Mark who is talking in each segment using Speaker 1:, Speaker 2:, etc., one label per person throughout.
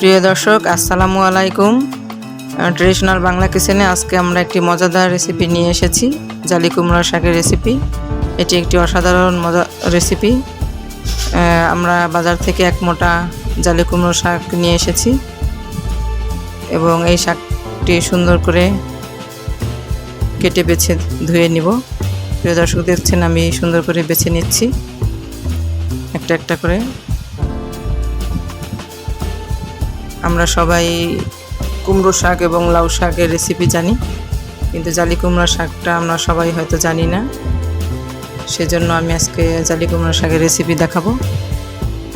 Speaker 1: প্রিয় দর্শক, আসসালামু আলাইকুম। ট্রেডিশনাল বাংলা কিচেনে আজকে আমরা একটি মজাদার রেসিপি নিয়ে এসেছি, জালি কুমড়া শাকের রেসিপি। এটি একটি অসাধারণ মজা রেসিপি। আমরা বাজার থেকে এক মোটা জালি কুমড়ো শাক নিয়ে এসেছি এবং এই শাকটি সুন্দর করে কেটে বেছে ধুয়ে নিব। প্রিয় দর্শক, দেখছেন আমি সুন্দর করে বেছে নিচ্ছি একটা একটা করে। আমরা সবাই কুমড়ো শাক এবং লাউ শাকের রেসিপি জানি, কিন্তু জালি কুমড়া শাকটা আমরা সবাই হয়তো জানি না। সেজন্য আমি আজকে জালি কুমড়া শাকের রেসিপি দেখাবো।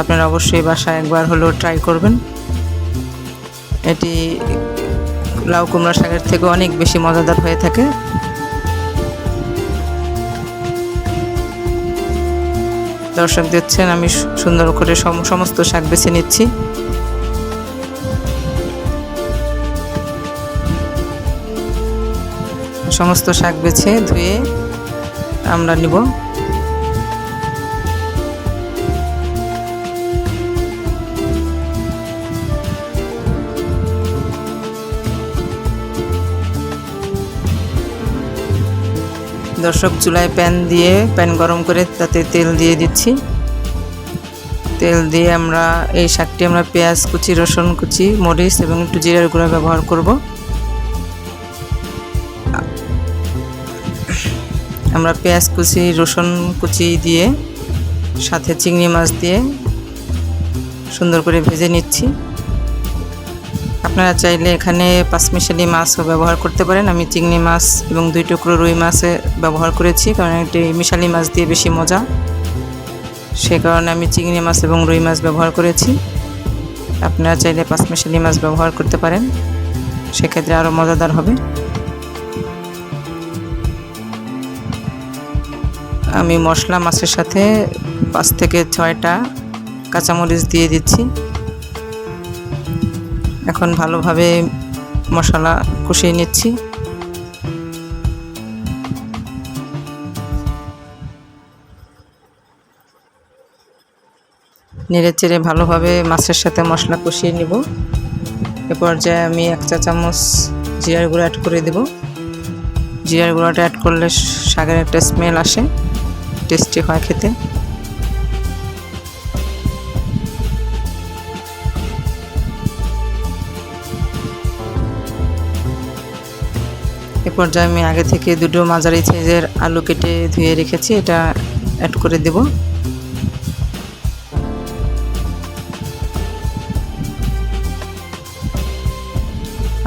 Speaker 1: আপনারা অবশ্যই বাসায় একবার হলেও ট্রাই করবেন। এটি লাউ কুমড়া শাকের থেকে অনেক বেশি মজাদার হয়ে থাকে। দর্শক দেখছেন আমি সুন্দর করে সমস্ত শাক বেছে নিচ্ছি। সমস্ত শাক বেছে ধুয়ে আমরা নিব। দর্শক, চুলায় প্যান গরম করে তাতে তেল দিয়ে দিচ্ছি। তেল দিয়ে আমরা এই শাকটি পেঁয়াজ কুচি, রসুন কুচি, মরিচ এবং একটু জিরার গুঁড়া ব্যবহার করব। আমরা পেঁয়াজ কুচি, রসুন কুচি দিয়ে সাথে চিংড়ি মাছ দিয়ে সুন্দর করে ভেজে নিচ্ছি। আপনারা চাইলে এখানে পাঁচমিশালি মাছও ব্যবহার করতে পারেন। আমি চিংড়ি মাছ এবং 2 টুকরো রুই মাছে ব্যবহার করেছি, কারণ এটি মিশালি মাছ দিয়ে বেশি মজা। সে কারণে আমি চিংড়ি মাছ এবং রুই মাছ ব্যবহার করেছি। আপনারা চাইলে পাঁচমিশালি মাছ ব্যবহার করতে পারেন, সেক্ষেত্রে আরও মজাদার হবে। আমি মশলা মাছের সাথে 5 থেকে 6টা কাঁচামরিচ দিয়ে দিচ্ছি। এখন ভালোভাবে মশলা কষিয়ে নিচ্ছি। নেড়ে চেড়ে ভালোভাবে মাছের সাথে মশলা কষিয়ে নিব। এ পর্যায়ে আমি 1 চা চামচ জিরার গুঁড়ো অ্যাড করে দেব। জিরার গুঁড়োটা অ্যাড করলে শাকের একটা স্মেল আসে, টেস্টি হয় খেতে। এ পর্যায়ে আমি আগে থেকে 2টো মাঝারি সাইজের আলু কেটে ধুয়ে রেখেছি, এটা অ্যাড করে দেব।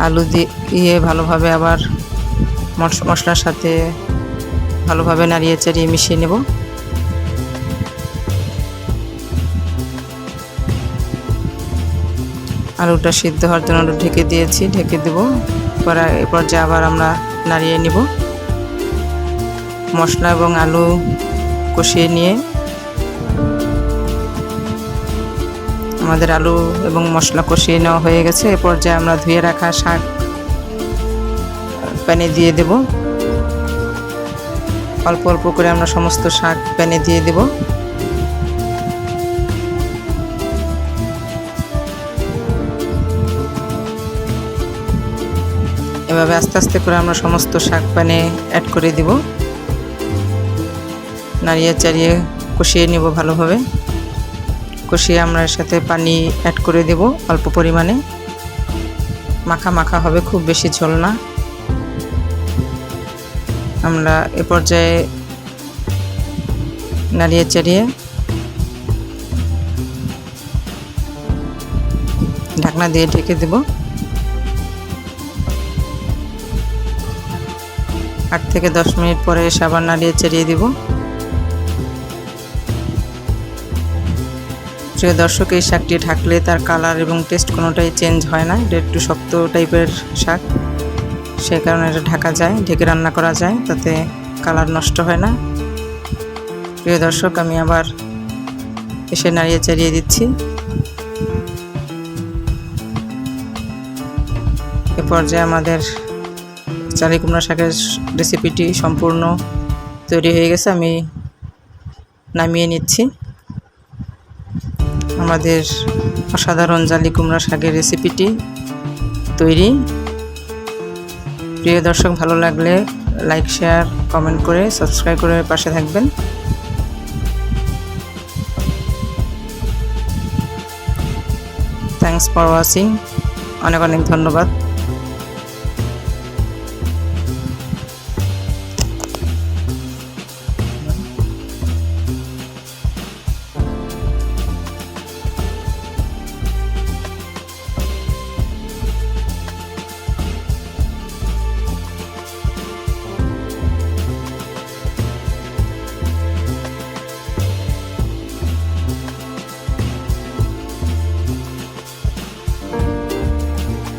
Speaker 1: আলু দিয়ে ভালোভাবে আবার মশলার সাথে ভালোভাবে নাড়িয়ে চাড়িয়ে মিশিয়ে নেব। আলুটা সিদ্ধ হওয়ার জন্য ঢেকে দিয়েছি, ঢেকে দেব। এ পর্যায়ে আবার আমরা নাড়িয়ে নিব। মশলা এবং আলু কষিয়ে নিয়ে আমাদের আলু এবং মশলা কষিয়ে নেওয়া হয়ে গেছে। এ পর্যায়ে আমরা ধুয়ে রাখা শাক প্যানে দিয়ে দেব। অল্প অল্প করে আমরা সমস্ত শাক প্যানে দিয়ে দেব। এভাবে আস্তে আস্তে করে আমরা সমস্ত শাক প্যানে অ্যাড করে দিব। নাড়িয়ে চাড়িয়ে কষিয়ে নেব ভালোভাবে। কষিয়ে আমরা এর সাথে পানি অ্যাড করে দেব অল্প পরিমাণে। মাখা মাখা হবে, খুব বেশি ঝোল না। আমরা এ পর্যায়ে নাড়িয়ে চাড়িয়ে ঢাকনা দিয়ে ঢেকে দেব। 8 থেকে 10 মিনিট পরে এসে আবার নাড়িয়ে চাড়িয়ে দিব। প্রিয় দর্শক, এই শাকটি ঢাকলে তার কালার এবং টেস্ট কোনোটাই চেঞ্জ হয় না। এটা একটু শক্ত টাইপের শাক, সে কারণে এটা ঢাকা যায়, ঢেকে রান্না করা যায়, তাতে কালার নষ্ট হয় না। প্রিয় দর্শক, আমি আবার এসে নাড়িয়ে চাড়িয়ে দিচ্ছি। এ পর্যায়ে আমাদের জালি কুমড়া শাকের রেসিপিটি সম্পূর্ণ তৈরি হয়ে গেছে। আমি নামিয়ে নিচ্ছি। আমাদের অসাধারণ জালি কুমড়া শাকের রেসিপিটি তৈরি। প্রিয় দর্শক, ভালো লাগলে লাইক, শেয়ার, কমেন্ট করে সাবস্ক্রাইব করে পাশে থাকবেন। Thanks for watching. অনেক অনেক ধন্যবাদ।